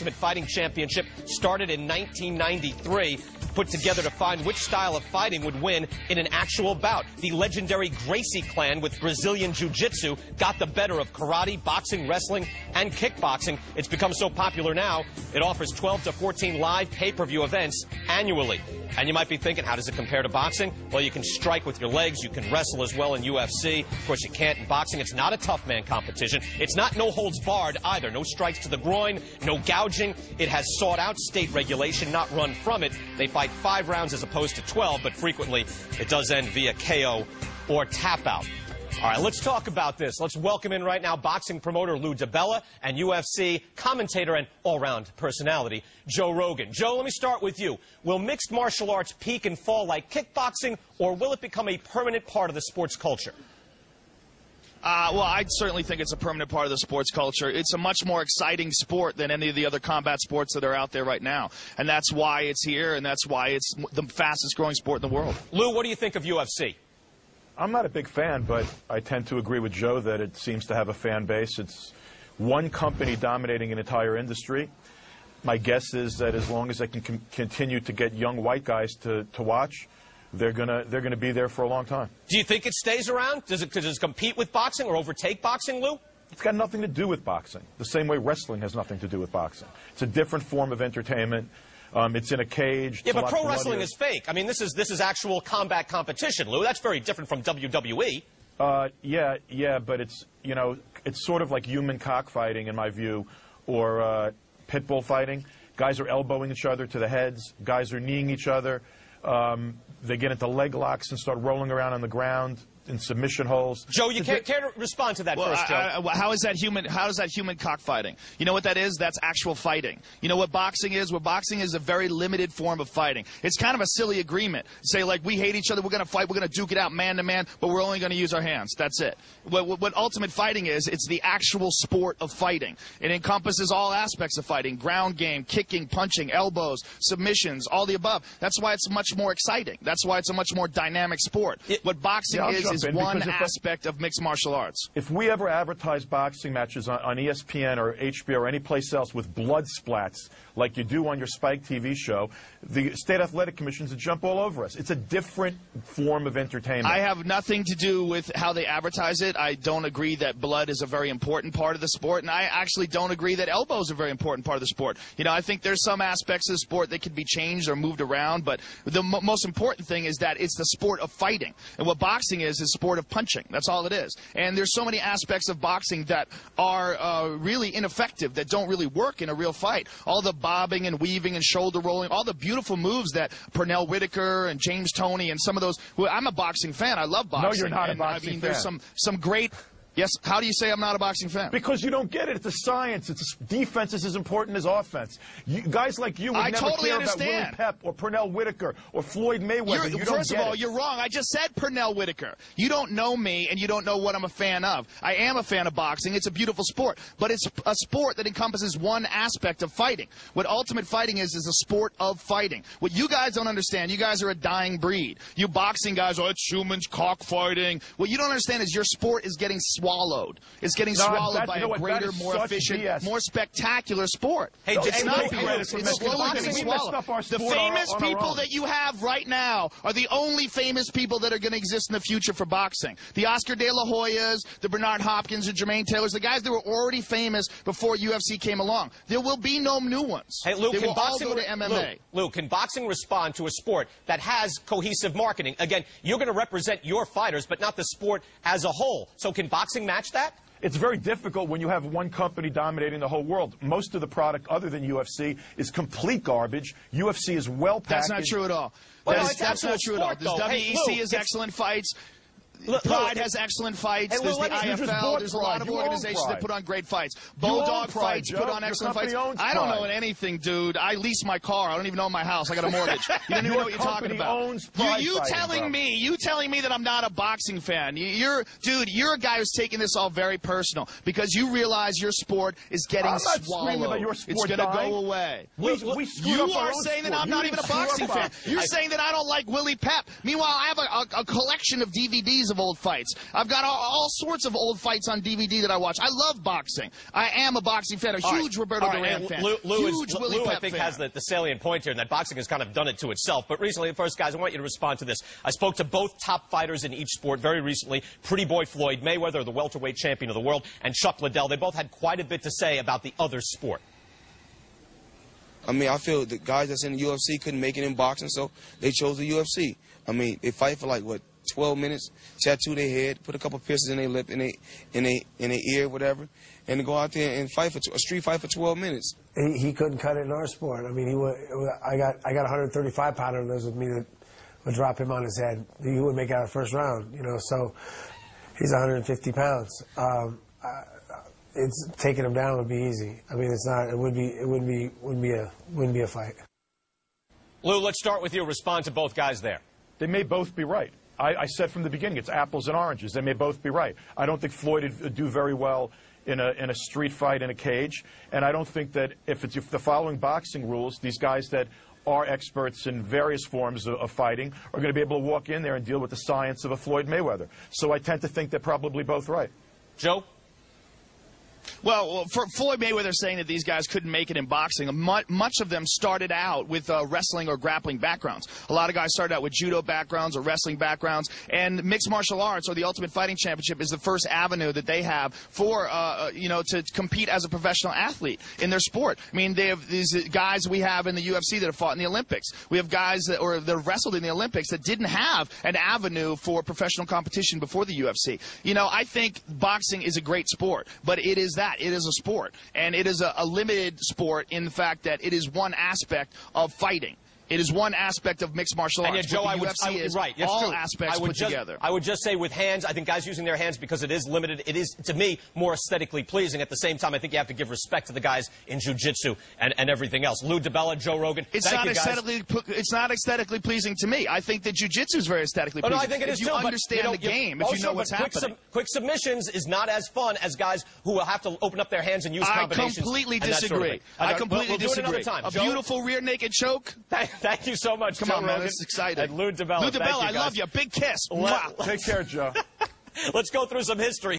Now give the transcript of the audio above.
Ultimate Fighting Championship started in 1993, put together to find which style of fighting would win in an actual bout. The legendary Gracie clan with Brazilian Jiu-Jitsu got the better of karate, boxing, wrestling, and kickboxing. It's become so popular now, it offers 12 to 14 live pay-per-view events annually. And you might be thinking, how does it compare to boxing? Well, you can strike with your legs. You can wrestle as well in UFC. Of course, you can't in boxing. It's not a tough man competition. It's not no holds barred either. No strikes to the groin, no gouging. It has sought out state regulation, not run from it. They fight 5 rounds as opposed to 12, but frequently it does end via KO or tap out. All right, let's talk about this. Let's welcome in right now boxing promoter Lou DiBella and UFC commentator and all-round personality Joe Rogan. Joe, let me start with you. Will mixed martial arts peak and fall like kickboxing, or will it become a permanent part of the sports culture? Well, I certainly think it's a permanent part of the sports culture. It's a much more exciting sport than any of the other combat sports that are out there right now. And that's why it's here, and that's why it's the fastest-growing sport in the world. Lou, what do you think of UFC? I'm not a big fan, but I tend to agree with Joe that it seems to have a fan base. It's one company dominating an entire industry. My guess is that as long as they can continue to get young white guys to watch, they're gonna be there for a long time. Do you think it stays around? Does it compete with boxing or overtake boxing, Lou? It's got nothing to do with boxing. The same way wrestling has nothing to do with boxing. It's a different form of entertainment. It's in a cage. Yeah, but pro wrestling is fake. I mean, this is actual combat competition, Lou. That's very different from WWE. Yeah, but it's, you know, it's sort of like human cockfighting in my view, or pit bull fighting. Guys are elbowing each other to the heads. Guys are kneeing each other. They get into leg locks and start rolling around on the ground in submission holes. Joe, you care to respond to that first, Joe? How is that human cockfighting? You know what that is? That's actual fighting. You know what boxing is? Well, boxing is a very limited form of fighting. It's kind of a silly agreement. Say, like, we hate each other, we're going to fight, we're going to duke it out man to man, but we're only going to use our hands. That's it. What ultimate fighting is, it's the actual sport of fighting. It encompasses all aspects of fighting: ground game, kicking, punching, elbows, submissions, all the above. That's why it's much more exciting. That's why it's a much more dynamic sport. What boxing is one aspect of mixed martial arts. If we ever advertise boxing matches on ESPN or HBO or any place else with blood splats like you do on your Spike TV show, the State Athletic Commissions would jump all over us. It's a different form of entertainment. I have nothing to do with how they advertise it. I don't agree that blood is a very important part of the sport, and I actually don't agree that elbows are a very important part of the sport. You know, I think there's some aspects of the sport that could be changed or moved around, but the most important thing is that it's the sport of fighting. And what boxing is sport of punching. That's all it is. And there's so many aspects of boxing that are really ineffective, that don't really work in a real fight. All the bobbing and weaving and shoulder rolling, all the beautiful moves that Pernell Whitaker and James Toney and some of those. Well, I'm a boxing fan. I love boxing. No, you're not a boxing fan. There's some great. Yes, how do you say I'm not a boxing fan? Because you don't get it. It's a science. Defense is as important as offense. Guys like you would never care about Willie Pep or Pernell Whitaker or Floyd Mayweather. First of all, you're wrong. I just said Pernell Whitaker. You don't know me, and you don't know what I'm a fan of. I am a fan of boxing. It's a beautiful sport. But it's a sport that encompasses one aspect of fighting. What ultimate fighting is a sport of fighting. What you guys don't understand, you guys are a dying breed. You boxing guys, oh, it's humans, cockfighting. What you don't understand is your sport is getting swallowed. It's getting swallowed by a greater, more efficient, more spectacular sport. Hey, it's not it's slowly getting swallowed. The famous people that you have right now are the only famous people that are going to exist in the future for boxing. The Oscar De La Hoyas, the Bernard Hopkins, and Jermaine Taylors, the guys that were already famous before UFC came along. There will be no new ones. Hey, Lou, they will all go to MMA. Lou, can boxing respond to a sport that has cohesive marketing? Again, you're going to represent your fighters, but not the sport as a whole. So can boxing match that? It's very difficult when you have one company dominating the whole world. Most of the product, other than UFC, is complete garbage. UFC is well packaged. That's not true at all. Well, that's not true at all. This WEC has excellent fights. Pride has excellent fights. There's the IFL. There's a lot of organizations that put on great fights. Bulldog Fights put on excellent fights. I don't know anything, dude. I lease my car. I don't even own my house. I got a mortgage. You don't even know what you're talking about. You telling me that I'm not a boxing fan. Dude, you're a guy who's taking this all very personal because you realize your sport is getting swallowed. About your sport it's going to go away. You are saying that I'm not even a boxing fan. You're saying that I don't like Willie Pep. Meanwhile, I have a collection of DVDs DVDs of old fights. I've got all sorts of old fights on DVD that I watch. I love boxing. I am a boxing fan, a huge Roberto Duran fan. Lou, I think, has the salient point here, and that boxing has kind of done it to itself. But recently, first, guys, I want you to respond to this. I spoke to both top fighters in each sport very recently, Pretty Boy Floyd Mayweather, the welterweight champion of the world, and Chuck Liddell. They both had quite a bit to say about the other sport. I mean, I feel the guys that's in the UFC couldn't make it in boxing, so they chose the UFC. I mean, they fight for like, what, 12 minutes, tattoo their head, put a couple piercings in their lip, in their ear, whatever, and to go out there and fight for a street fight for 12 minutes. He couldn't cut it in our sport. I mean, I got a 135-pounder that lives with me that would drop him on his head. He wouldn't make it out of the first round, you know. So he's 150 pounds. It's taking him down would be easy. I mean, it's not. It wouldn't be a fight. Lou, let's start with you. Respond to both guys there. They may both be right. I said from the beginning, it's apples and oranges. They may both be right. I don't think Floyd would do very well in a street fight in a cage, and I don't think that if the following boxing rules, these guys that are experts in various forms of fighting are going to be able to walk in there and deal with the science of a Floyd Mayweather. So I tend to think they're probably both right. Joe? Well, for Floyd Mayweather saying that these guys couldn't make it in boxing, much of them started out with wrestling or grappling backgrounds. A lot of guys started out with judo backgrounds or wrestling backgrounds, and mixed martial arts or the Ultimate Fighting Championship is the first avenue that they have for, to compete as a professional athlete in their sport. I mean, they have these guys we have in the UFC that have fought in the Olympics. We have guys that have wrestled in the Olympics that didn't have an avenue for professional competition before the UFC. You know, I think boxing is a great sport, but it is that. It is a sport, and it is a limited sport in the fact that it is one aspect of fighting. It is one aspect of mixed martial arts. And Joe, all aspects put together. I would just say with hands, I think guys using their hands because it is limited, it is, to me, more aesthetically pleasing. At the same time, I think you have to give respect to the guys in jiu-jitsu and everything else. Lou DiBella, Joe Rogan, it's not aesthetically pleasing to me. I think that jiu-jitsu is very aesthetically pleasing. No, I think it is if you understand the game, if you know what's happening. Quick submissions is not as fun as guys who will have to open up their hands and use combinations. I completely disagree. I completely disagree. A beautiful rear naked choke. Thank you so much. Come on, man. This is exciting. And Lou DiBella. Lou DiBella, I love you. Big kiss. Take care, Joe. Let's go through some history.